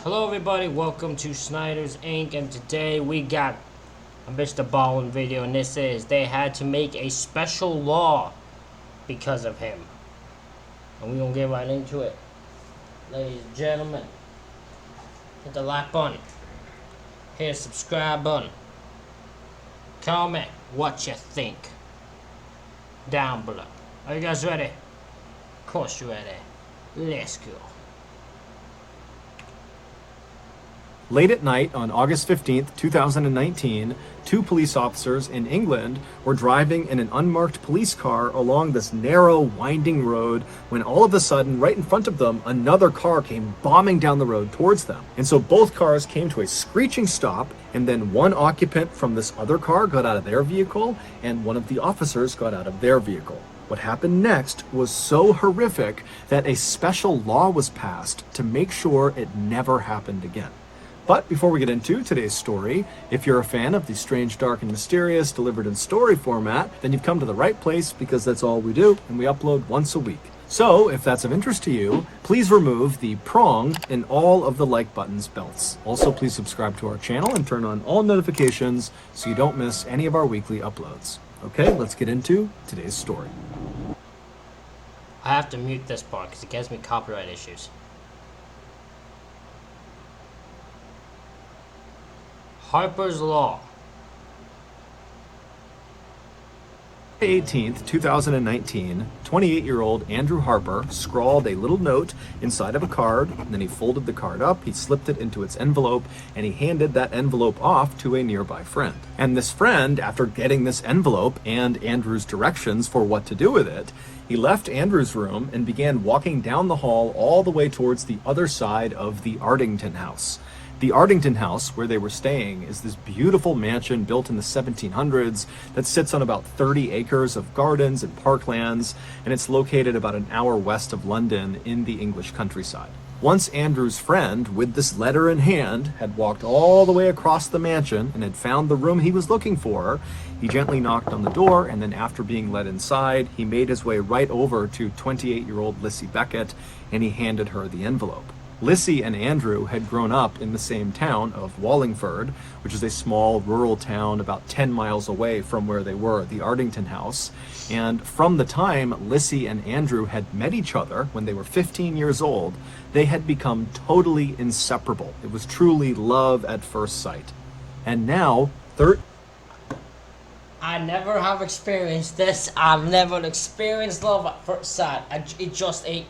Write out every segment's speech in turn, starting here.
Hello everybody, welcome to Snyder's Inc. And today we got a MrBallen video, and this is they had to make a special law because of him. And we're gonna get right into it. Ladies and gentlemen, hit the like button, hit the subscribe button, comment what you think down below. Are you guys ready? Of course you're ready. Let's go. Late at night on August 15th, 2019, two police officers in England were driving in an unmarked police car along this narrow, winding road when all of a sudden, right in front of them, another car came bombing down the road towards them. And so both cars came to a screeching stop, and then one occupant from this other car got out of their vehicle, and one of the officers got out of their vehicle. What happened next was so horrific that a special law was passed to make sure it never happened again. But before we get into today's story, if you're a fan of the strange, dark, and mysterious delivered in story format, then you've come to the right place, because that's all we do, and we upload once a week. So if that's of interest to you, please remove the prong in all of the like buttons belts. Also, please subscribe to our channel and turn on all notifications so you don't miss any of our weekly uploads. Okay, let's get into today's story. I have to mute this part because it gives me copyright issues. Harper's Law. May 18th, 2019, 28-year-old Andrew Harper scrawled a little note inside of a card, and then he folded the card up, he slipped it into its envelope, and he handed that envelope off to a nearby friend. And this friend, after getting this envelope and Andrew's directions for what to do with it, he left Andrew's room and began walking down the hall all the way towards the other side of the Ardington house. The Ardington house, where they were staying, is this beautiful mansion built in the 1700s that sits on about 30 acres of gardens and parklands, and it's located about an hour west of London in the English countryside. Once Andrew's friend, with this letter in hand, had walked all the way across the mansion and had found the room he was looking for, he gently knocked on the door, and then after being led inside, he made his way right over to 28-year-old Lissy Beckett, and he handed her the envelope. Lissy and Andrew had grown up in the same town of Wallingford, which is a small rural town about 10 miles away from where they were at the Ardington house. And from the time Lissy and Andrew had met each other when they were 15 years old, they had become totally inseparable. It was truly love at first sight. And now, I never have experienced this. I've never experienced love at first sight. It just ain't.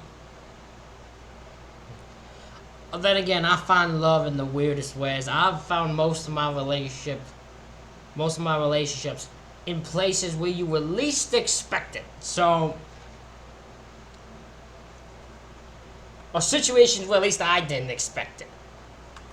Then again, I find love in the weirdest ways. I've found most of my relationships in places where you would least expect it. So, or situations where at least I didn't expect it.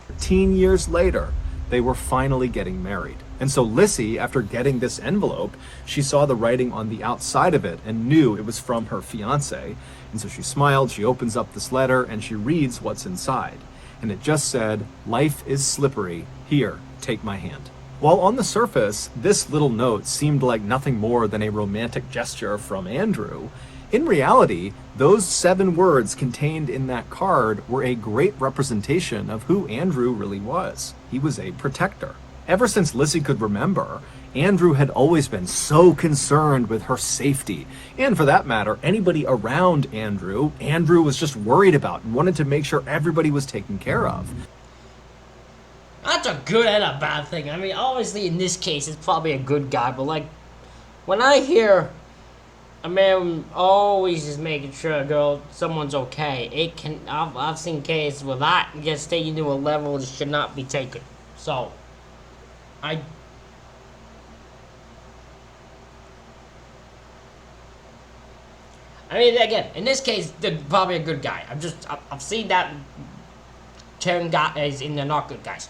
13 years later, they were finally getting married. And so Lissy, after getting this envelope, she saw the writing on the outside of it and knew it was from her fiance. And so she smiled, she opens up this letter, and she reads what's inside. And it just said, "Life is slippery. Here, take my hand." While on the surface, this little note seemed like nothing more than a romantic gesture from Andrew, in reality, those 7 words contained in that card were a great representation of who Andrew really was. He was a protector. Ever since Lissy could remember, Andrew had always been so concerned with her safety. And for that matter, anybody around Andrew was just worried about and wanted to make sure everybody was taken care of. That's a good and a bad thing. I mean, obviously in this case, it's probably a good guy, but like, when I hear a man always is making sure someone's okay, I've seen cases where that gets taken to a level that should not be taken. So, I mean, again, in this case, they're probably a good guy. I've seen that turn guys into not good guys.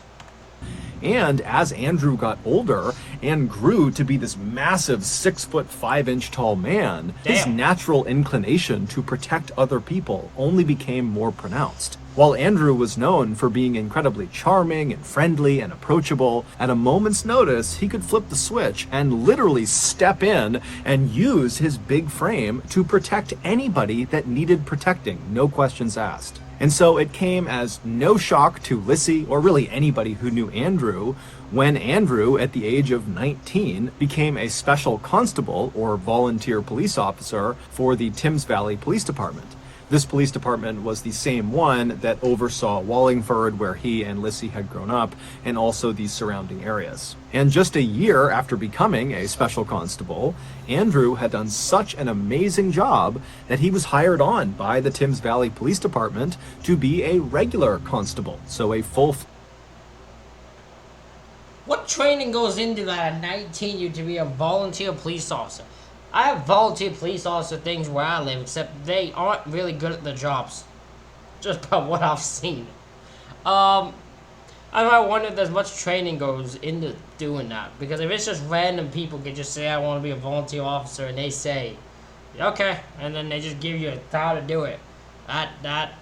And as Andrew got older and grew to be this massive 6'5" tall man, his natural inclination to protect other people only became more pronounced. While Andrew was known for being incredibly charming and friendly and approachable, at a moment's notice, he could flip the switch and literally step in and use his big frame to protect anybody that needed protecting, no questions asked. And so it came as no shock to Lissy, or really anybody who knew Andrew, when Andrew, at the age of 19, became a special constable or volunteer police officer for the Thames Valley Police Department. This police department was the same one that oversaw Wallingford, where he and Lissy had grown up, and also the surrounding areas. And just a year after becoming a special constable, Andrew had done such an amazing job that he was hired on by the Thames Valley Police Department to be a regular constable, so a full... What training goes into that at 19 you to be a volunteer police officer? I have volunteer police officer things where I live, except they aren't really good at their jobs. Just by what I've seen. I wonder if there's much training goes into doing that. Because if it's just random people can just say, I want to be a volunteer officer, and they say, okay, and then they just give you how to do it. That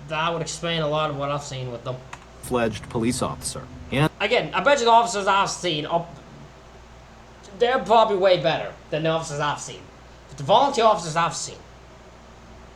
would explain a lot of what I've seen with them. Fledged police officer. And again, I bet you the officers I've seen they're probably way better than the officers I've seen. But the volunteer officers I've seen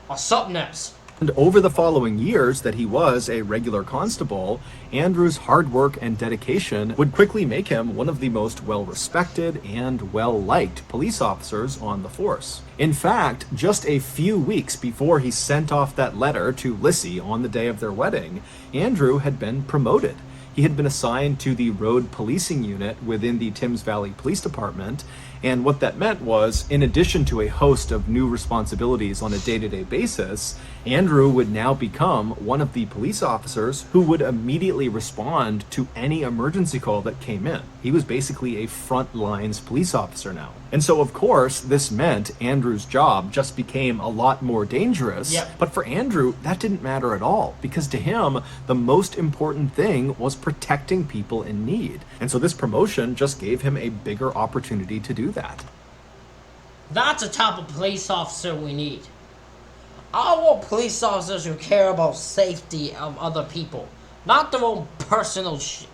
are something else. And over the following years that he was a regular constable, Andrew's hard work and dedication would quickly make him one of the most well-respected and well-liked police officers on the force. In fact, just a few weeks before he sent off that letter to Lissy on the day of their wedding, Andrew had been promoted. He had been assigned to the road policing unit within the Thames Valley Police Department, and what that meant was, in addition to a host of new responsibilities on a day-to-day basis, Andrew would now become one of the police officers who would immediately respond to any emergency call that came in. He was basically a front lines police officer now. And so, of course, this meant Andrew's job just became a lot more dangerous. Yep. But for Andrew, that didn't matter at all, because to him, the most important thing was protecting people in need. And so this promotion just gave him a bigger opportunity to do that. That's the type of police officer we need. I want police officers who care about safety of other people, not their own personal shit.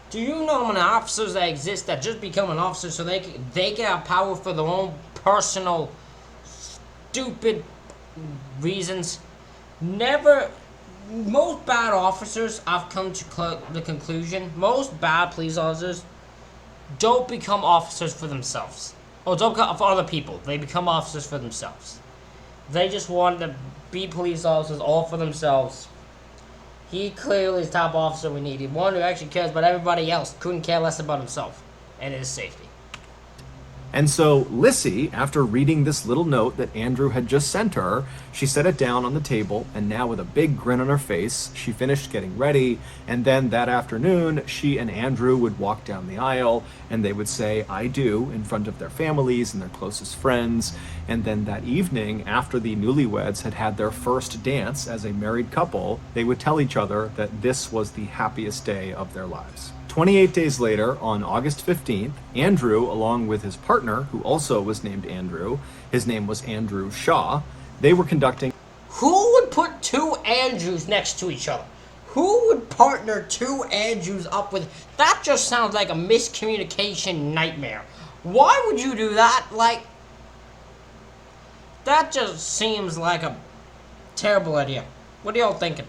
Do you know how many officers that exist that just become an officer so they can have power for their own personal stupid reasons? Most bad officers, I've come to the conclusion, most bad police officers don't become officers for themselves. Or don't become for other people. They become officers for themselves. They just want to be police officers all for themselves. He clearly is the top officer we need. One who actually cares about everybody else. Couldn't care less about himself and his safety. And so Lissy, after reading this little note that Andrew had just sent her, she set it down on the table, and now with a big grin on her face, she finished getting ready, and then that afternoon, she and Andrew would walk down the aisle, and they would say, I do, in front of their families and their closest friends, and then that evening, after the newlyweds had had their first dance as a married couple, they would tell each other that this was the happiest day of their lives. 28 days later, on August 15th, Andrew, along with his partner, who also was named Andrew, his name was Andrew Shaw, they were conducting... Who would put two Andrews next to each other? Who would partner two Andrews up with? That just sounds like a miscommunication nightmare. Why would you do that? Like, that just seems like a terrible idea. What are y'all thinking?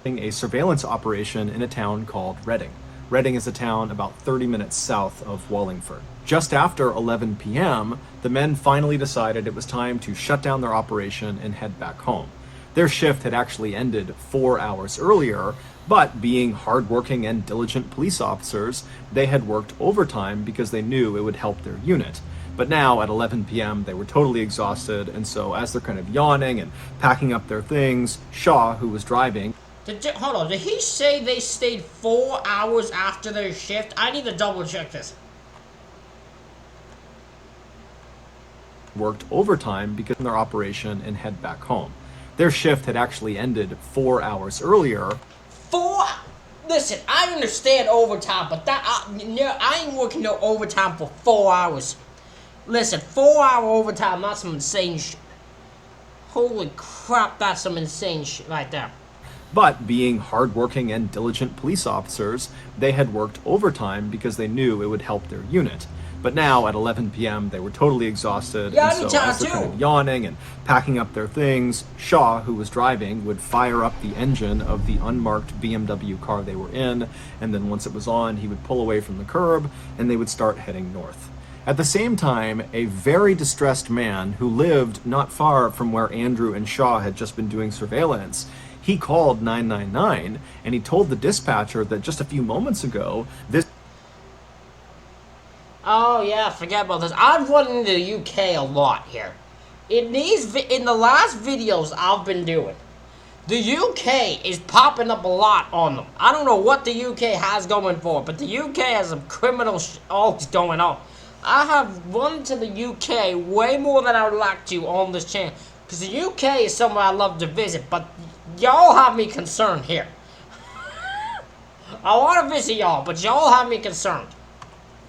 A surveillance operation in a town called Reading. Reading is a town about 30 minutes south of Wallingford. Just after 11 p.m., the men finally decided it was time to shut down their operation and head back home. Their shift had actually ended 4 hours earlier, but being hardworking and diligent police officers, they had worked overtime because they knew it would help their unit. But now at 11 p.m. they were totally exhausted, and so as they're kind of yawning and packing up their things, Shaw, who was driving... Hold on, did he say they stayed 4 hours after their shift? I need to double check this. Worked overtime because of their operation and head back home. Their shift had actually ended 4 hours earlier. Listen, I understand overtime, but I ain't working no overtime for 4 hours. Listen, 4 hour overtime, that's some insane shit. Holy crap, that's some insane shit right there. But being hardworking and diligent police officers, they had worked overtime because they knew it would help their unit. But now at 11 p.m. they were totally exhausted, Yeah, and so anytime as they're kind too. of yawning and packing up their things, Shaw, who was driving, would fire up the engine of the unmarked BMW car they were in, and then once it was on, he would pull away from the curb, and they would start heading north. At the same time, a very distressed man who lived not far from where Andrew and Shaw had just been doing surveillance, he called 999 and he told the dispatcher that just a few moments ago, this. Oh yeah, forget about this. I've run into the UK a lot here. In the last videos I've been doing, the UK is popping up a lot on them. I don't know what the UK has going for, but the UK has some criminal always going on. I have run to the UK way more than I would like to on this channel, because the UK is somewhere I love to visit, but y'all have me concerned here. I want to visit y'all, but y'all have me concerned.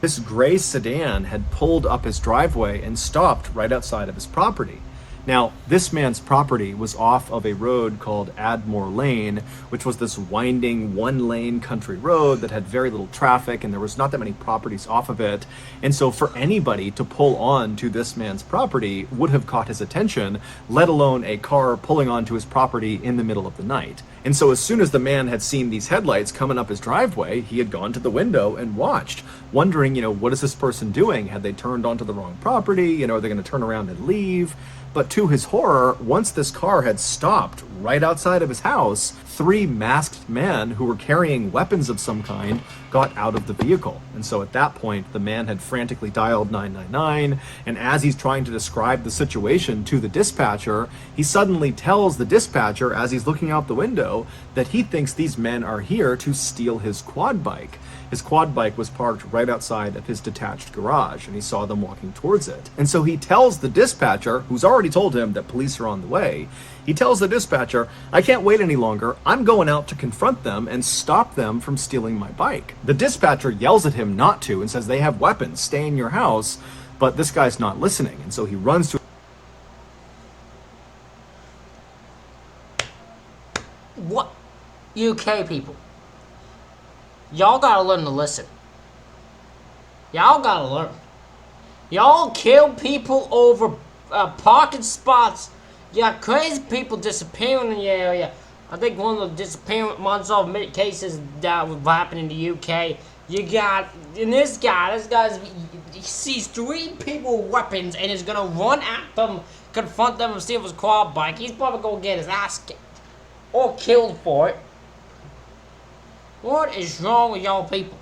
This gray sedan had pulled up his driveway and stopped right outside of his property. Now, this man's property was off of a road called Admore Lane, which was this winding one-lane country road that had very little traffic, and there was not that many properties off of it. And so for anybody to pull on to this man's property would have caught his attention, let alone a car pulling onto his property in the middle of the night. And so as soon as the man had seen these headlights coming up his driveway, he had gone to the window and watched, wondering, what is this person doing? Had they turned onto the wrong property? Are they going to turn around and leave? But to his horror, once this car had stopped right outside of his house, 3 masked men who were carrying weapons of some kind got out of the vehicle. And so at that point, the man had frantically dialed 999, and as he's trying to describe the situation to the dispatcher, he suddenly tells the dispatcher, as he's looking out the window, that he thinks these men are here to steal his quad bike. His quad bike was parked right outside of his detached garage, and he saw them walking towards it. And so he tells the dispatcher, who's already told him that police are on the way, he tells the dispatcher, "I can't wait any longer. I'm going out to confront them and stop them from stealing my bike." The dispatcher yells at him not to and says, "They have weapons, stay in your house." But this guy's not listening, and so he runs to. What? UK people. Y'all gotta learn to listen. Y'all gotta learn. Y'all kill people over parking spots. You got crazy people disappearing in your area. I think one of the disappearance unsolved cases that was happening in the UK. You got, and this guy's, he sees 3 people with weapons and is gonna run at them, confront them, and steal his quad bike. He's probably gonna get his ass kicked or killed for it. What is wrong with y'all people?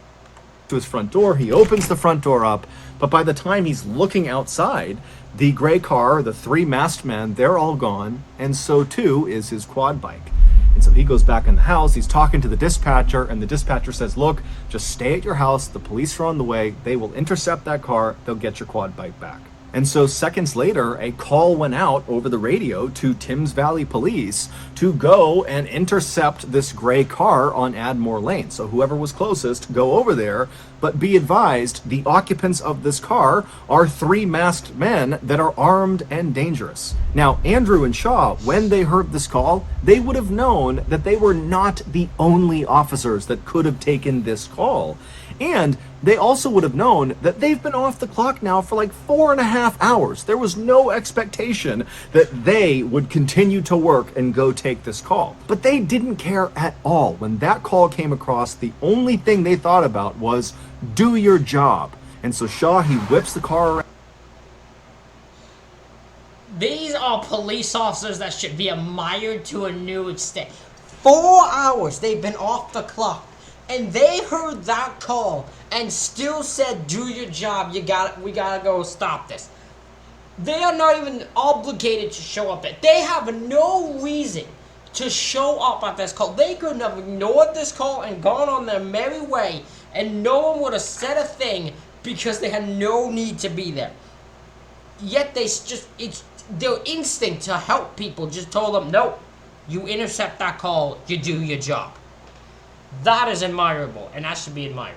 To his front door, he opens the front door up, but by the time he's looking outside, the gray car, the 3 masked men, they're all gone, and so too is his quad bike. And so he goes back in the house, he's talking to the dispatcher, and the dispatcher says, "Look, just stay at your house, the police are on the way, they will intercept that car, they'll get your quad bike back." And so seconds later, a call went out over the radio to Thames Valley Police to go and intercept this gray car on Admore Lane. So whoever was closest, go over there, but be advised, the occupants of this car are 3 masked men that are armed and dangerous. Now, Andrew and Shaw, when they heard this call, they would have known that they were not the only officers that could have taken this call. And they also would have known that they've been off the clock now for like 4.5 hours. There was no expectation that they would continue to work and go take this call. But they didn't care at all. When that call came across, the only thing they thought about was, do your job. And so Shaw, he whips the car around. These are police officers that should be admired to a new extent. 4 hours they've been off the clock. And they heard that call and still said, "Do your job. We gotta go stop this." They are not even obligated to show up there. They have no reason to show up at this call. They could have ignored this call and gone on their merry way, and no one would have said a thing because they had no need to be there. Yet it's their instinct to help people just told them, "Nope, you intercept that call, you do your job." That is admirable, and that should be admired.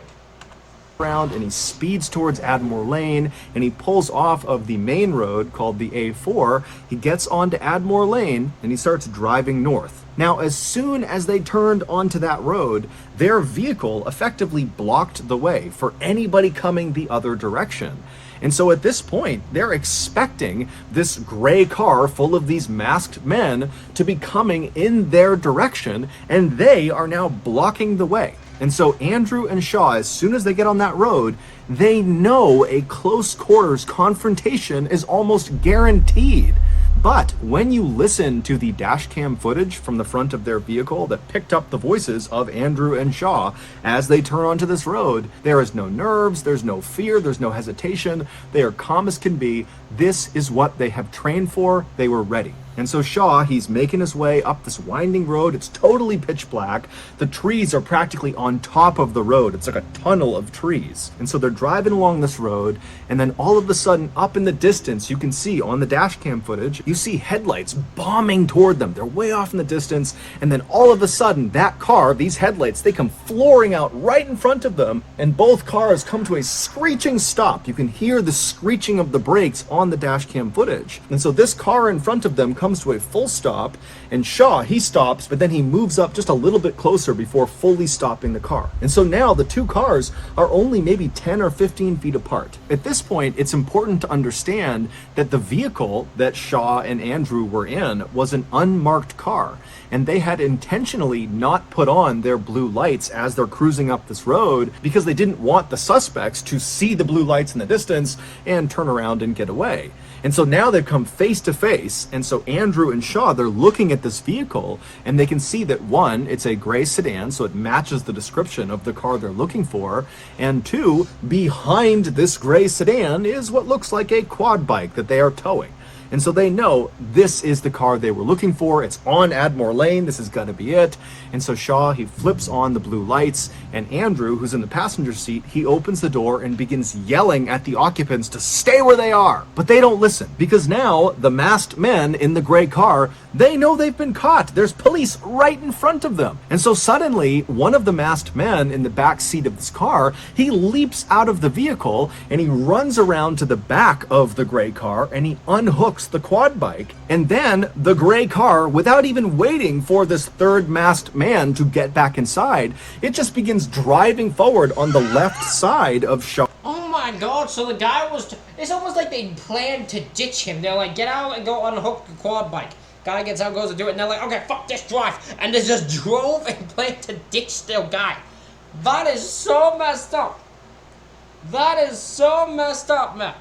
around and he speeds towards Admore Lane, and he pulls off of the main road called the A4. He gets onto Admore Lane and he starts driving north. Now, as soon as they turned onto that road, their vehicle effectively blocked the way for anybody coming the other direction. And so at this point, they're expecting this gray car full of these masked men to be coming in their direction, and they are now blocking the way. And so Andrew and Shaw, as soon as they get on that road, they know a close quarters confrontation is almost guaranteed. But when you listen to the dash cam footage from the front of their vehicle that picked up the voices of Andrew and Shaw as they turn onto this road, there is no nerves, there's no fear, there's no hesitation. They are calm as can be. This is what they have trained for. They were ready. And so Shaw, he's making his way up this winding road. It's totally pitch black. The trees are practically on top of the road. It's like a tunnel of trees. And so they're driving along this road, and then all of a sudden, up in the distance, you can see on the dash cam footage, you see headlights bombing toward them. They're way off in the distance, and then all of a sudden, that car, these headlights, they come flooring out right in front of them, and both cars come to a screeching stop. You can hear the screeching of the brakes on the dash cam footage. And so this car in front of them comes to a full stop, and Shaw, he stops, but then he moves up just a little bit closer before fully stopping the car. And so now the two cars are only maybe 10 or 15 feet apart. At this point, it's important to understand that the vehicle that Shaw and Andrew were in was an unmarked car, and they had intentionally not put on their blue lights as they're cruising up this road because they didn't want the suspects to see the blue lights in the distance and turn around and get away. And so now they've come face to face, and so Andrew and Shaw, they're looking at this vehicle, and they can see that one, it's a gray sedan, so it matches the description of the car they're looking for, and two, behind this gray sedan is what looks like a quad bike that they are towing. And so they know this is the car they were looking for. It's on Admore Lane. This is going to be it. And so Shaw, he flips on the blue lights, and Andrew, who's in the passenger seat, he opens the door and begins yelling at the occupants to stay where they are. But they don't listen, because now the masked men in the gray car, they know they've been caught. There's police right in front of them. And so suddenly, one of the masked men in the back seat of this car, he leaps out of the vehicle and he runs around to the back of the gray car and he unhooks the quad bike, and then the gray car, without even waiting for this third masked man to get back inside, it just begins driving forward on the left side of Shaw. Oh my god, so the guy was... It's almost like they planned to ditch him. They're like, get out and go unhook the quad bike. Guy gets out, goes to do it, and they're like, okay, fuck this, drive. And they just drove and planned to ditch their guy. That is so messed up. That is so messed up, man.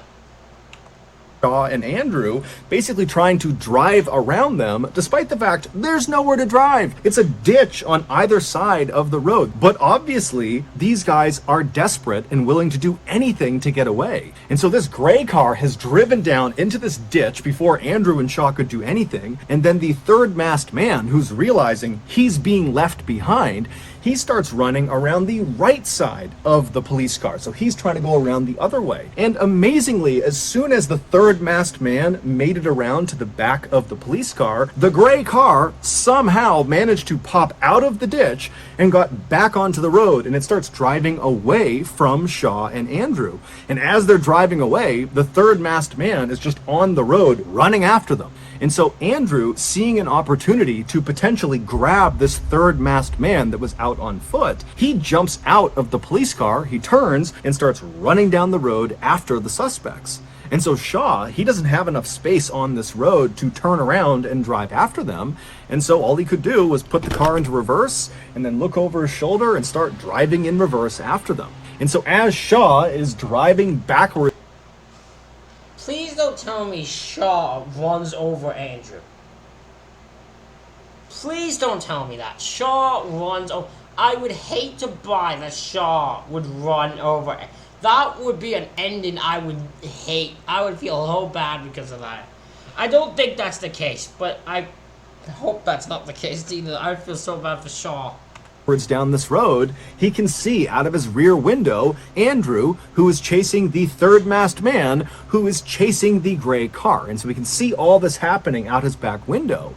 Shaw and Andrew basically trying to drive around them, despite the fact there's nowhere to drive. It's a ditch on either side of the road. But obviously, these guys are desperate and willing to do anything to get away. And so this gray car has driven down into this ditch before Andrew and Shaw could do anything. And then the third masked man, who's realizing he's being left behind, he starts running around the right side of the police car. So he's trying to go around the other way. And amazingly, as soon as the third masked man made it around to the back of the police car, the gray car somehow managed to pop out of the ditch and got back onto the road, and it starts driving away from Shaw and Andrew. And as they're driving away, the third masked man is just on the road running after them. And so Andrew, seeing an opportunity to potentially grab this third masked man that was out on foot, he jumps out of the police car, he turns, and starts running down the road after the suspects. And so Shaw, he doesn't have enough space on this road to turn around and drive after them. And so all he could do was put the car into reverse and then look over his shoulder and start driving in reverse after them. And so as Shaw is driving backwards... Please don't tell me Shaw runs over Andrew. Please don't tell me that. Shaw runs over... I would hate to buy that Shaw would run over... That would be an ending I would hate. I would feel so bad because of that. I don't think that's the case, but I hope that's not the case either. I would feel so bad for Shaw. Down this road, he can see out of his rear window Andrew, who is chasing the third masked man, who is chasing the gray car. And so we can see all this happening out his back window.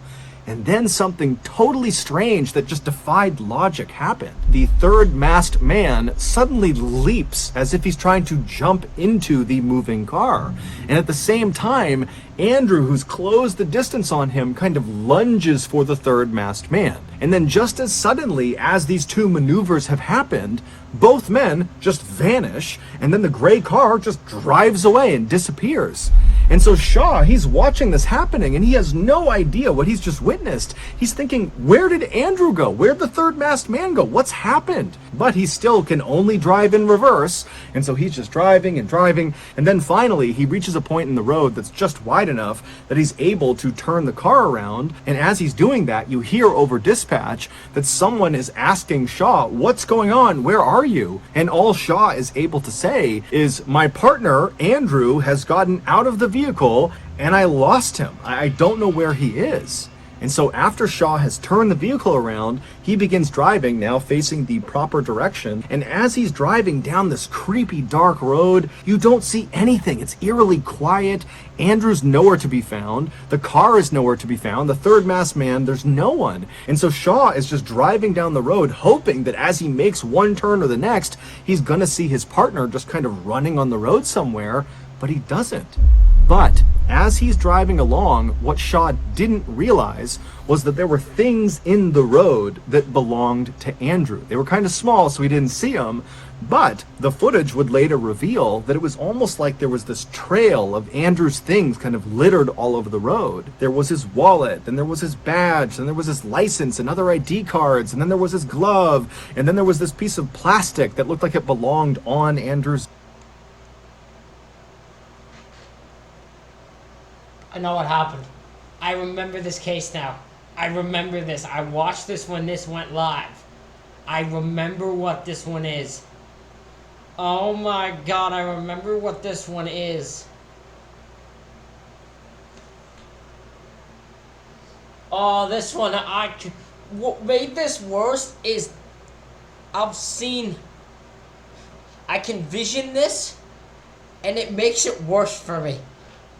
And then something totally strange that just defied logic happened. The third masked man suddenly leaps as if he's trying to jump into the moving car. And at the same time, Andrew, who's closed the distance on him, kind of lunges for the third masked man. And then just as suddenly as these two maneuvers have happened, both men just vanish, and then the gray car just drives away and disappears. And so Shaw, he's watching this happening, and he has no idea what he's just witnessed. He's thinking, where did Andrew go? Where'd the third masked man go? What's happened? But he still can only drive in reverse, and so he's just driving and driving, and then finally he reaches a point in the road that's just wide enough that he's able to turn the car around, and as he's doing that, you hear over dispatch that someone is asking Shaw, what's going on? Where are you? And all Shaw is able to say is, my partner, Andrew, has gotten out of the vehicle and I lost him. I don't know where he is. And so after Shaw has turned the vehicle around, he begins driving, now facing the proper direction. And as he's driving down this creepy dark road, you don't see anything. It's eerily quiet. Andrew's nowhere to be found. The car is nowhere to be found. The third masked man, there's no one. And so Shaw is just driving down the road, hoping that as he makes one turn or the next, he's gonna see his partner just kind of running on the road somewhere, but he doesn't. But as he's driving along, what Shaw didn't realize was that there were things in the road that belonged to Andrew. They were kind of small, so he didn't see them, but the footage would later reveal that it was almost like there was this trail of Andrew's things kind of littered all over the road. There was his wallet, and there was his badge, and there was his license and other ID cards, and then there was his glove, and then there was this piece of plastic that looked like it belonged on Andrew's. I know what happened. I remember this case now. I remember this. I watched this when this went live. I remember what this one is. Oh my god, I remember what this one is. Oh, this one, what made this worse is I can vision this, and it makes it worse for me.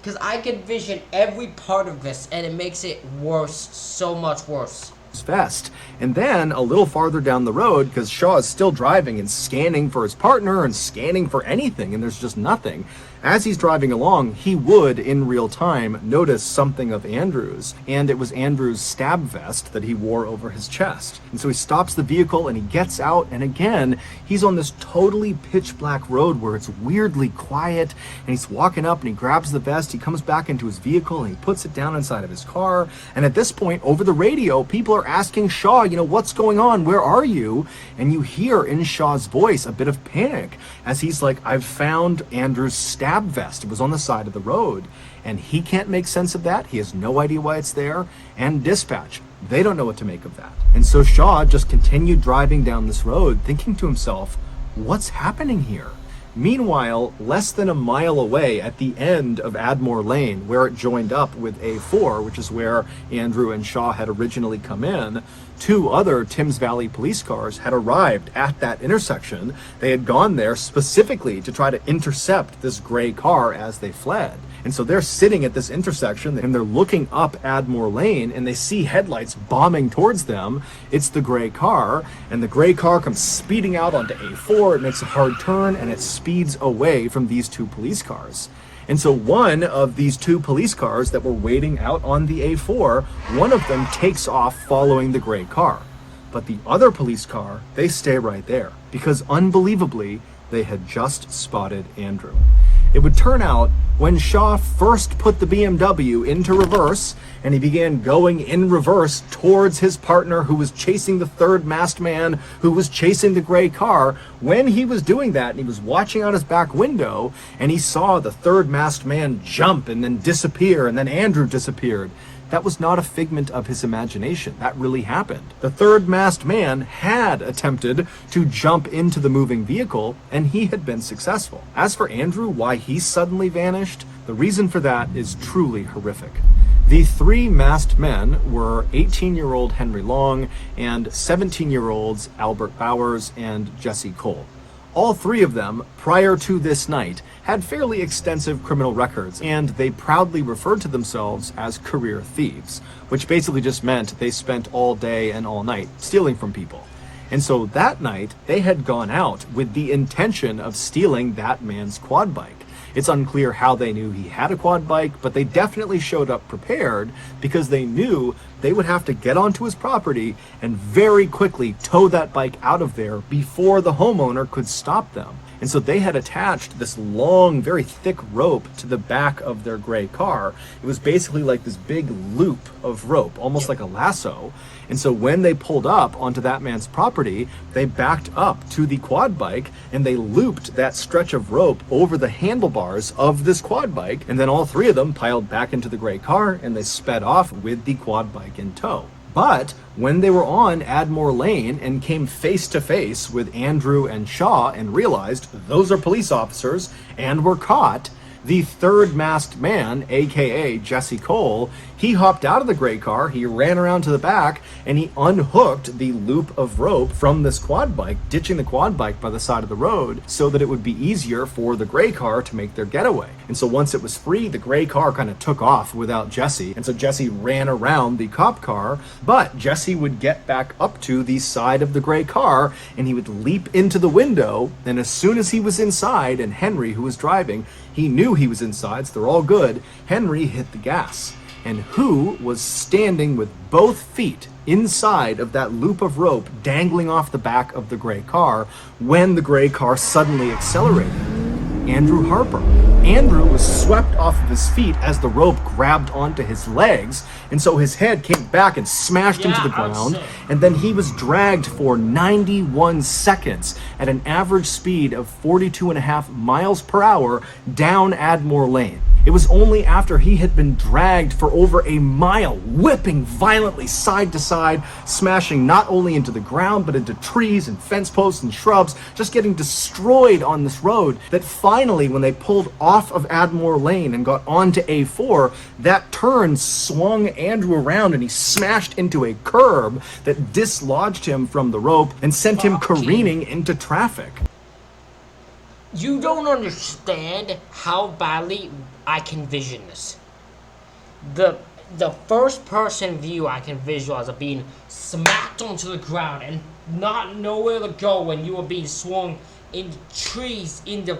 Because I can vision every part of this, and it makes it worse, so much worse. Vest. And then a little farther down the road, because Shaw is still driving and scanning for his partner and scanning for anything, and there's just nothing. As he's driving along, he would, in real time, notice something of Andrew's, and it was Andrew's stab vest that he wore over his chest. And so he stops the vehicle and he gets out, and again, he's on this totally pitch black road where it's weirdly quiet, and he's walking up and he grabs the vest, he comes back into his vehicle and he puts it down inside of his car, and at this point, over the radio, people are asking Shaw, what's going on? Where are you? And you hear in Shaw's voice a bit of panic as he's like, I've found Andrew's stab vest. It was on the side of the road, and he can't make sense of that. He has no idea why it's there, and dispatch, they don't know what to make of that. And so Shaw just continued driving down this road thinking to himself, what's happening here? Meanwhile, less than a mile away at the end of Admore Lane, where it joined up with A4, which is where Andrew and Shaw had originally come in, two other Thames Valley police cars had arrived at that intersection. They had gone there specifically to try to intercept this gray car as they fled. And so they're sitting at this intersection and they're looking up Admore Lane and they see headlights bombing towards them. It's the gray car, and the gray car comes speeding out onto A4. It makes a hard turn and it speeds away from these two police cars. And so one of these two police cars that were waiting out on the A4, one of them takes off following the gray car. But the other police car, they stay right there because unbelievably, they had just spotted Andrew. It would turn out when Shaw first put the BMW into reverse and he began going in reverse towards his partner who was chasing the third masked man who was chasing the gray car, when he was doing that and he was watching out his back window and he saw the third masked man jump and then disappear and then Andrew disappeared, that was not a figment of his imagination. That really happened. The third masked man had attempted to jump into the moving vehicle, and he had been successful. As for Andrew, why he suddenly vanished, the reason for that is truly horrific. The three masked men were 18-year-old Henry Long and 17-year-olds Albert Bowers and Jesse Cole. All three of them, prior to this night, had fairly extensive criminal records, and they proudly referred to themselves as career thieves, which basically just meant they spent all day and all night stealing from people. And so that night, they had gone out with the intention of stealing that man's quad bike. It's unclear how they knew he had a quad bike, but they definitely showed up prepared because they knew they would have to get onto his property and very quickly tow that bike out of there before the homeowner could stop them. And so they had attached this long, very thick rope to the back of their gray car. It was basically like this big loop of rope, almost like a lasso. And so when they pulled up onto that man's property, they backed up to the quad bike and they looped that stretch of rope over the handlebars of this quad bike. And then all three of them piled back into the gray car and they sped off with the quad bike in tow. But when they were on Admore Lane and came face to face with Andrew and Shaw and realized those are police officers and were caught, the third masked man, aka Jesse Cole, he hopped out of the gray car, he ran around to the back, and he unhooked the loop of rope from this quad bike, ditching the quad bike by the side of the road so that it would be easier for the gray car to make their getaway. And so once it was free, the gray car kind of took off without Jesse, and so Jesse ran around the cop car, but Jesse would get back up to the side of the gray car, and he would leap into the window, and as soon as he was inside, and Henry, who was driving, he knew he was inside, so they're all good, Henry hit the gas. And who was standing with both feet inside of that loop of rope dangling off the back of the gray car when the gray car suddenly accelerated? Andrew Harper. Andrew was swept off of his feet as the rope grabbed onto his legs, and so his head came back and smashed into the ground, and then he was dragged for 91 seconds at an average speed of 42.5 miles per hour down Admore Lane. It was only after he had been dragged for over a mile, whipping violently side to side, smashing not only into the ground, but into trees and fence posts and shrubs, just getting destroyed on this road, that finally, when they pulled off of Admore Lane and got onto A4, that turn swung Andrew around and he smashed into a curb that dislodged him from the rope and sent him careening into traffic. You don't understand how badly I can vision this. The first person view I can visualize of being smacked onto the ground and not nowhere to go when you are being swung into trees, into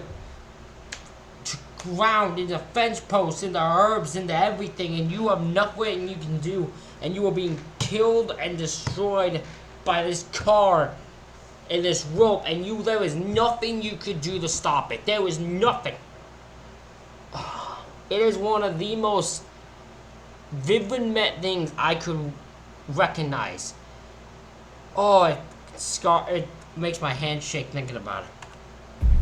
ground, into fence posts, into herbs, into everything, and you have nothing you can do, and you are being killed and destroyed by this car and this rope, and there is nothing you could do to stop it. There is nothing. It is one of the most vivid things I could recognize. Oh, it makes my hand shake thinking about it.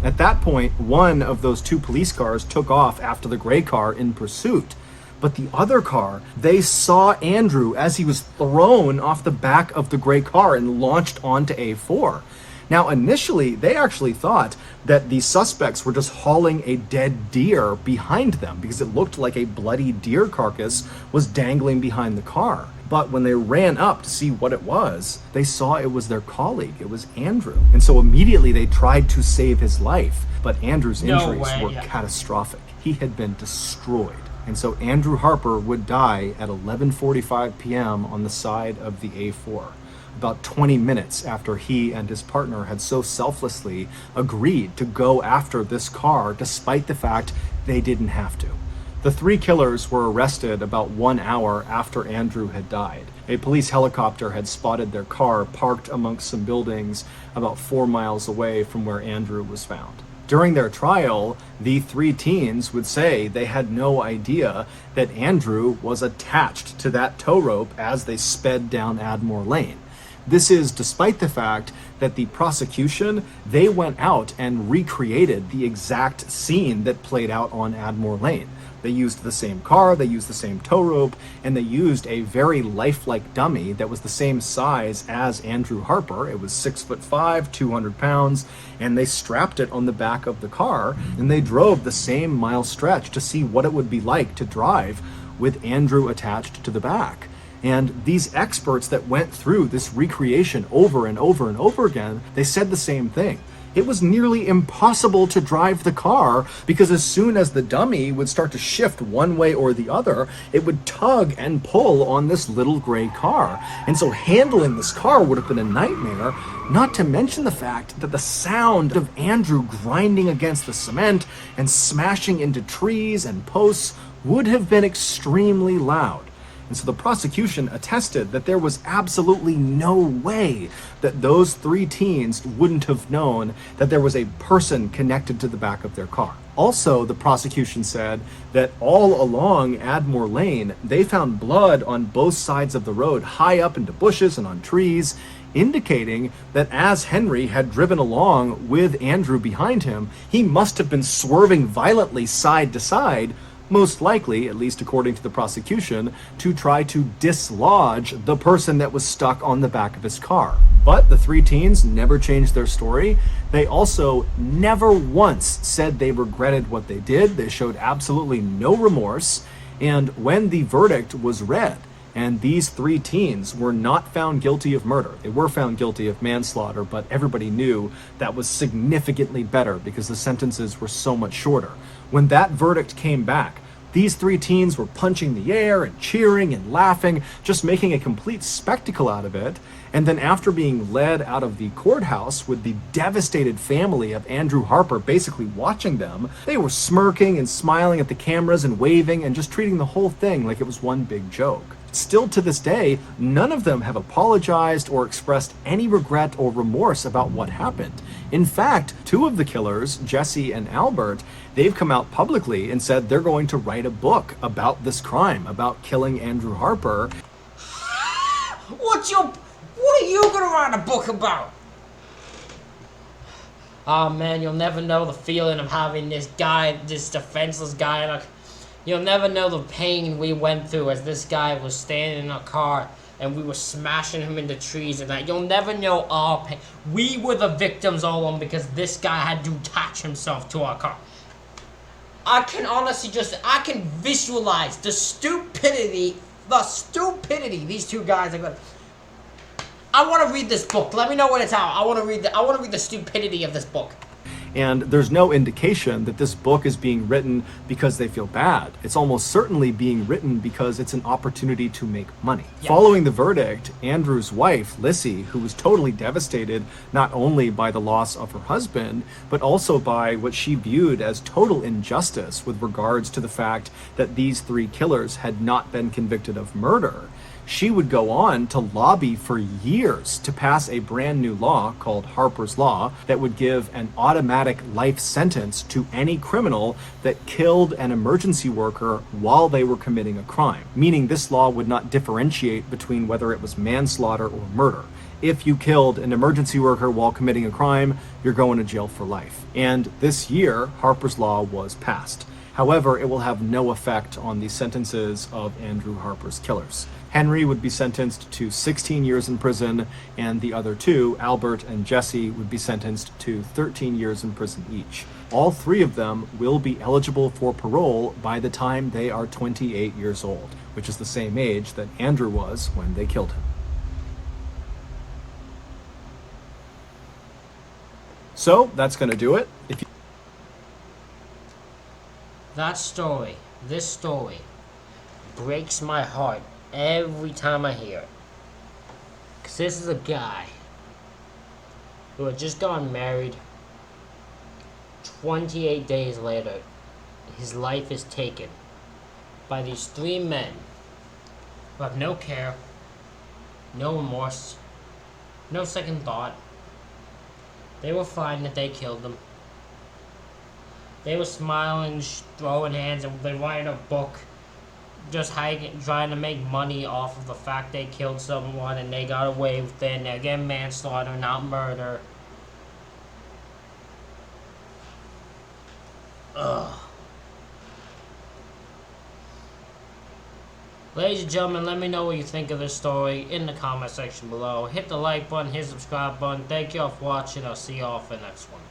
At that point, one of those two police cars took off after the gray car in pursuit. But the other car, they saw Andrew as he was thrown off the back of the gray car and launched onto A4. Now, initially, they actually thought that the suspects were just hauling a dead deer behind them because it looked like a bloody deer carcass was dangling behind the car. But when they ran up to see what it was, they saw it was their colleague. It was Andrew. And so immediately they tried to save his life. But Andrew's injuries were catastrophic. He had been destroyed. And so Andrew Harper would die at 11:45 p.m. on the side of the A4, about 20 minutes after he and his partner had so selflessly agreed to go after this car despite the fact they didn't have to. The three killers were arrested about 1 hour after Andrew had died. A police helicopter had spotted their car parked amongst some buildings about 4 miles away from where Andrew was found. During their trial, the three teens would say they had no idea that Andrew was attached to that tow rope as they sped down Admore Lane. This is despite the fact that the prosecution, they went out and recreated the exact scene that played out on Admore Lane. They used the same car, they used the same tow rope, and they used a very lifelike dummy that was the same size as Andrew Harper. It was 6'5", 200 pounds, and they strapped it on the back of the car, and they drove the same mile stretch to see what it would be like to drive with Andrew attached to the back. And these experts that went through this recreation over and over and over again, they said the same thing. it was nearly impossible to drive the car because as soon as the dummy would start to shift one way or the other, it would tug and pull on this little gray car. And so handling this car would have been a nightmare, not to mention the fact that the sound of Andrew grinding against the cement and smashing into trees and posts would have been extremely loud. And so the prosecution attested that there was absolutely no way that those three teens wouldn't have known that there was a person connected to the back of their car. Also, the prosecution said that all along Admore Lane, they found blood on both sides of the road, high up into bushes and on trees, indicating that as Henry had driven along with Andrew behind him, he must have been swerving violently side to side, most likely, at least according to the prosecution, to try to dislodge the person that was stuck on the back of his car. But the three teens never changed their story. They also never once said they regretted what they did. They showed absolutely no remorse. And when the verdict was read, and these three teens were not found guilty of murder. They were found guilty of manslaughter, but everybody knew that was significantly better because the sentences were so much shorter. When that verdict came back, these three teens were punching the air and cheering and laughing, just making a complete spectacle out of it. And then after being led out of the courthouse with the devastated family of Andrew Harper basically watching them, they were smirking and smiling at the cameras and waving and just treating the whole thing like it was one big joke. Still to this day, none of them have apologized or expressed any regret or remorse about what happened. In fact, two of the killers, Jesse and Albert, they've come out publicly and said they're going to write a book about this crime, about killing Andrew Harper. What are you gonna write a book about? Oh man, you'll never know the feeling of having this defenseless guy, like, you'll never know the pain we went through as this guy was standing in a car and we were smashing him into trees and that. You'll never know our pain. We were the victims all along because this guy had to attach himself to our car. I can honestly I can visualize the stupidity these two guys are gonna. I want to read this book. Let me know when it's out. I want to read the stupidity of this book. And there's no indication that this book is being written because they feel bad. It's almost certainly being written because it's an opportunity to make money. Yep. Following the verdict, Andrew's wife, Lissy, who was totally devastated not only by the loss of her husband, but also by what she viewed as total injustice with regards to the fact that these three killers had not been convicted of murder. She would go on to lobby for years to pass a brand new law called Harper's Law that would give an automatic life sentence to any criminal that killed an emergency worker while they were committing a crime, meaning this law would not differentiate between whether it was manslaughter or murder. If you killed an emergency worker while committing a crime, you're going to jail for life. And this year, Harper's Law was passed. However, it will have no effect on the sentences of Andrew Harper's killers. Henry would be sentenced to 16 years in prison, and the other two, Albert and Jesse, would be sentenced to 13 years in prison each. All three of them will be eligible for parole by the time they are 28 years old, which is the same age that Andrew was when they killed him. So that's going to do it. This story, breaks my heart every time I hear it. Because this is a guy who had just gotten married. 28 days later, his life is taken by these three men who have no care, no remorse, no second thought. They were fine that they killed them. They were smiling, throwing hands, and they writing a book, just trying to make money off of the fact they killed someone and they got away with it, and they're getting manslaughter, not murder. Ugh. Ladies and gentlemen, let me know what you think of this story in the comment section below. Hit the like button, hit the subscribe button. Thank you all for watching. I'll see you all for the next one.